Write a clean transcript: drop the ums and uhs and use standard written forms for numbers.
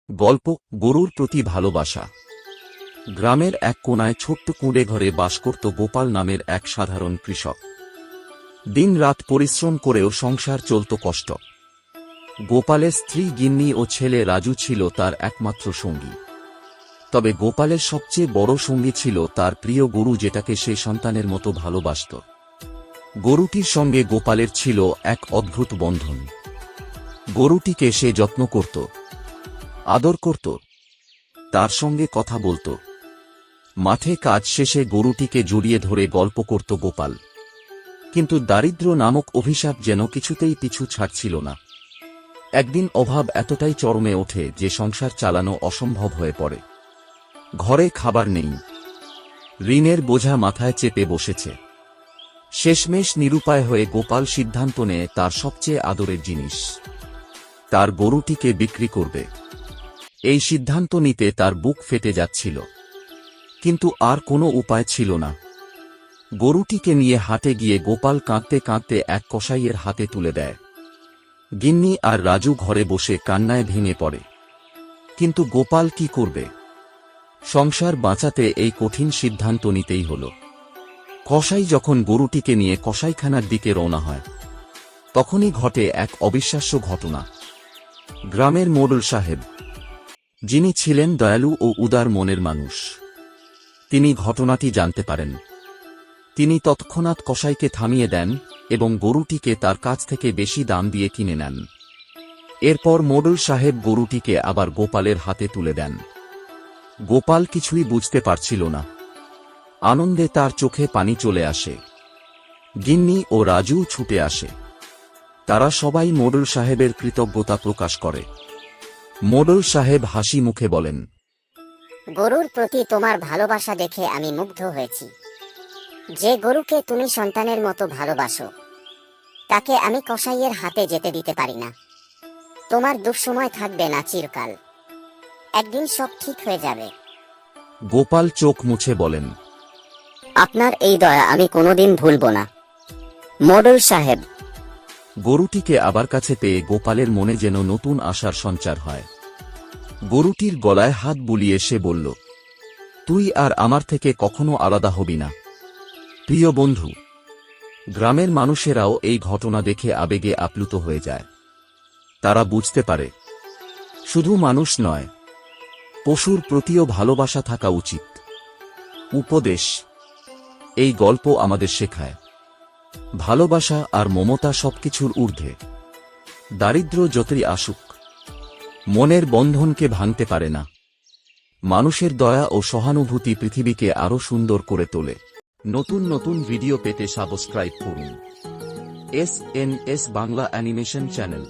গল্প গরুর প্রতি ভালোবাসা। গ্রামের এক কোনায় ছোট্ট কুঁড়ে ঘরে বাস করত গোপাল নামের এক সাধারণ কৃষক। দিনরাত পরিশ্রম করেও সংসার চলত কষ্ট। গোপালের স্ত্রী গিন্নি ও ছেলে রাজু ছিল তার একমাত্র সঙ্গী। তবে গোপালের সবচেয়ে বড় সঙ্গী ছিল তার প্রিয় গরু, যেটাকে সে সন্তানের মতো ভালোবাসত। গরুটির সঙ্গে গোপালের ছিল এক অদ্ভুত বন্ধন। গরুটিকে সে যত্ন করত, আদর করত, তার সঙ্গে কথা বলত। মাঠে কাজ শেষে গরুটিকে জড়িয়ে ধরে গল্প করত গোপাল। কিন্তু দারিদ্র্য নামক অভিশাপ যেন কিছুতেই পিছু ছাড়ছিল না। একদিন অভাব এতটাই চরমে ওঠে যে সংসার চালানো অসম্ভব হয়ে পড়ে। ঘরে খাবার নেই, ঋণের বোঝা মাথায় চেপে বসেছে। শেষমেশ নিরুপায় হয়ে গোপাল সিদ্ধান্ত নেয় তার সবচেয়ে আদরের জিনিস, তার গরুটিকে বিক্রি করবে। এই সিদ্ধান্ত নিতে তার বুক ফেটে যাচ্ছিল, কিন্তু আর কোনো উপায় ছিল না। গরুটিকে নিয়ে হাটে গিয়ে গোপাল কাঁদতে কাঁদতে এক কসাইয়ের হাতে তুলে দেয়। গিন্নি আর রাজু ঘরে বসে কান্নায় ভেঙে পড়ে। কিন্তু গোপাল কি করবে? সংসার বাঁচাতে এই কঠিন সিদ্ধান্ত নিতেই হল। কসাই যখন গরুটিকে নিয়ে কসাইখানার দিকে রওনা হয়, তখনই ঘটে এক অবিশ্বাস্য ঘটনা। গ্রামের মোড়ল সাহেব, যিনি ছিলেন দয়ালু ও উদার মনের মানুষ, তিনি ঘটনাটি জানতে পারেন। তিনি তৎক্ষণাৎ কসাইকে থামিয়ে দেন এবং গরুটিকে তার কাছ থেকে বেশি দাম দিয়ে কিনে নেন। এরপর মোড়ল সাহেব গরুটিকে আবার গোপালের হাতে তুলে দেন। গোপাল কিছুই বুঝতে পারছিল না। আনন্দে তার চোখে পানি চলে আসে। গিন্নি ও রাজু ছুটে আসে। তারা সবাই মোড়ল সাহেবের কৃতজ্ঞতা প্রকাশ করে। মোড়ল সাহেব হাসি মুখে বলেন, গরুর প্রতি তোমার ভালোবাসা দেখে আমি মুগ্ধ হয়েছি। যে গরুকে তুমি সন্তানের মতো ভালোবাসো, তাকে আমি কসাইয়ের হাতে যেতে দিতে পারি না। তোমার দুঃসময় থাকবে না চিরকাল। একদিন সব ঠিক হয়ে যাবে। গোপাল চোখ মুছে বলেন, আপনার এই দয়া আমি কোনোদিন ভুলব না, মোড়ল সাহেব। গরুটিকে আবার কাছে পেয়ে গোপালের মনে যেন নতুন আশার সঞ্চার হয়। গরুটির গলায় হাত বুলিয়ে সে বলল, তুই আর আমার থেকে কখনো আলাদা হবি না, প্রিয় বন্ধু। গ্রামের মানুষেরাও এই ঘটনা দেখে আবেগে আপ্লুত হয়ে যায়। তারা বুঝতে পারে, শুধু মানুষ নয়, পশুর প্রতিও ভালোবাসা থাকা উচিত। উপদেশ: এই গল্প আমাদের শেখায়, ভালোবাসা আর মমতা সবকিছুর ঊর্ধ্বে। দারিদ্র্য যতই আসুক, মনের বন্ধনকে ভাঙতে পারে না। মানুষের দয়া ও সহানুভূতি পৃথিবীকে আরো সুন্দর করে তোলে। নতুন নতুন ভিডিও পেতে সাবস্ক্রাইব করুন এস বাংলা অ্যানিমেশন চ্যানেল।